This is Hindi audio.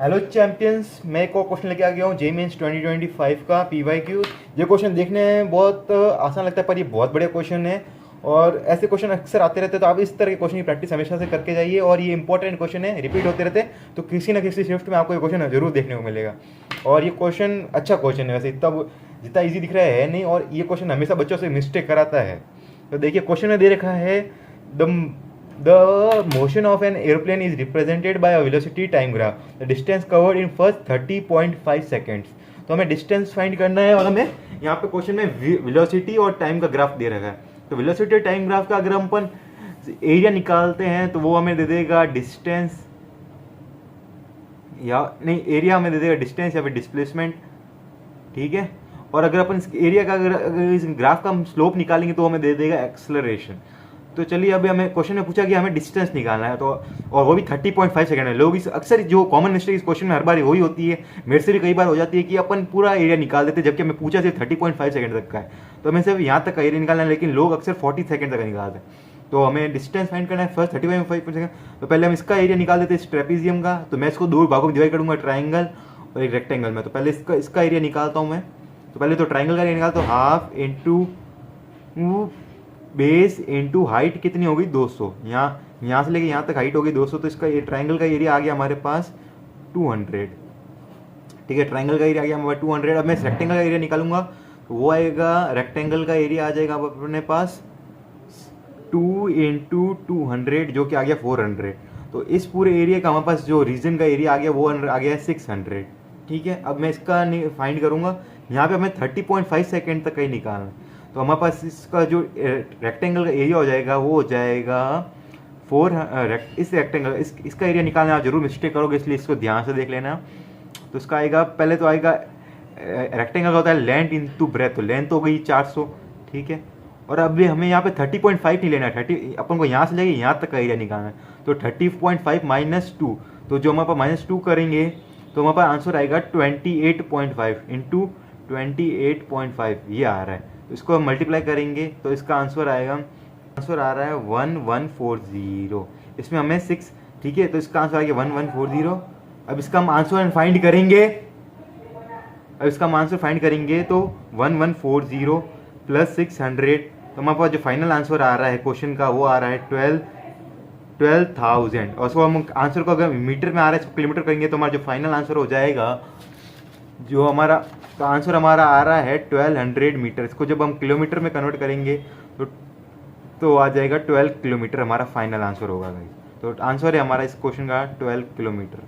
हेलो चैंपियंस, मैं एक और क्वेश्चन लेके आ गया हूँ जे मेंस 2025 का पीवाईक्यू। ये क्वेश्चन देखने में बहुत आसान लगता है पर ये बहुत बड़े क्वेश्चन है और ऐसे क्वेश्चन अक्सर आते रहते हैं। तो आप इस तरह के क्वेश्चन की प्रैक्टिस हमेशा से करके जाइए और ये इंपॉर्टेंट क्वेश्चन है, रिपीट होते रहते हैं। तो किसी ना किसी शिफ्ट में आपको ये क्वेश्चन जरूर देखने को मिलेगा। और ये क्वेश्चन अच्छा क्वेश्चन है, वैसे जितना ईजी दिख रहा है नहीं, और ये क्वेश्चन हमेशा बच्चों से मिस्टेक कराता है। तो देखिए क्वेश्चन में दे रखा है the The motion of an airplane is represented by a velocity time graph. The distance covered in first 30.5 seconds. तो हमें डिस्टेंस फाइंड करना है और हमें यहाँ पे क्वेश्चन में वेलोसिटी और टाइम का ग्राफ दे रखा है। तो वेलोसिटी और टाइम ग्राफ का अगर हम अपन एरिया निकालते हैं तो वो हमें दे देगा डिस्टेंस, या नहीं, एरिया हमें दे देगा डिस्टेंस या फिर डिस्प्लेसमेंट। ठीक है। और अगर अपन इस एरिया का अगर इस ग्राफ का हम स्लोप निकालेंगे तो हमें दे देगा एक्सलरेशन। तो चलिए, अभी हमें क्वेश्चन में पूछा कि हमें डिस्टेंस निकालना है, तो और वो भी 30.5 सेकंड है। लोग इस अक्सर जो कॉमन मिस्टेक इस क्वेश्चन में हर बार वही होती है, मेरे से भी कई बार हो जाती है कि अपन पूरा एरिया निकाल देते हैं जबकि हमें पूछा सिर्फ 30.5 सेकंड तक का है। तो हमें सिर्फ यहाँ तक का एरिया निकालना है, लेकिन लोग अक्सर 40 सेकंड तक का निकालते हैं। तो हमें डिस्टेंस फाइंड करना है फर्स्ट 30.5 सेकंड। तो पहले हम इसका एरिया निकाल देते हैं, इस ट्रेपीजियम का। तो मैं इसको दो भागों में डिवाइड करूंगा, ट्राइंगल और एक रेक्टेंगल में। तो पहले इसका एरिया निकालता हूँ मैं। तो पहले तो ट्राइंगल का एरिया निकालता हूँ, half into base into height कितनी होगी 200। यहाँ से लेके यहाँ तक हाइट होगी 200। तो इसका ये ट्राइंगल का एरिया आ गया हमारे पास 200। ठीक है, ट्राइंगल का एरिया आ गया हमारे 200। अब मैं रेक्टेंगल का एरिया निकालूंगा तो वो आएगा, रेक्टेंगल का एरिया आ जाएगा अपने पास 2 इंटू 200 जो कि आ गया 400। तो इस पूरे एरिया का हमारे पास जो रीजन का एरिया आ गया वो आ गया 600। ठीक है। अब मैं इसका फाइंड करूंगा, यहाँ पे हमें 30.5 सेकेंड तक का ही निकालना है। तो हमारे पास इसका जो रेक्टेंगल का एरिया हो जाएगा वो हो जाएगा इस रेक्टेंगल इसका एरिया निकालना, आप जरूर मिस्टेक करोगे इसलिए इसको ध्यान से देख लेना। तो इसका आएगा, पहले तो आएगा रेक्टेंगल का होता है लेंथ इंटू ब्रेथ। तो लेंथ हो गई 400। ठीक है। और अभी हमें यहाँ पे 30.5 नहीं लेना है, 30 अपन को यहाँ से लेके यहाँ तक का एरिया निकालना है। तो 30.5 माइनस 2, तो जो हमारे पास -2 करेंगे तो हमारे पास आंसर आएगा 28.5 इंटू 28.5, ये आ रहा है। तो इसको हम मल्टीप्लाई करेंगे तो इसका आंसर आ रहा है 1140। इसमें हमें 6, ठीक है, तो इसका आंसर आ गया 1140। अब इसका हम आंसर फाइंड करेंगे, तो 1140 प्लस 600, तो हमारे पास जो फाइनल आंसर आ रहा है क्वेश्चन का वो आ रहा है 12,000। और उसको हम आंसर को अगर मीटर में आ रहा है इसको किलोमीटर करेंगे तो हमारा जो फाइनल आंसर हो जाएगा, जो हमारा आंसर हमारा आ रहा है 1200 मीटर। इसको जब हम किलोमीटर में कन्वर्ट करेंगे तो आ जाएगा 12 किलोमीटर, हमारा फाइनल आंसर होगा गाइस। तो आंसर है हमारा इस क्वेश्चन का 12 किलोमीटर।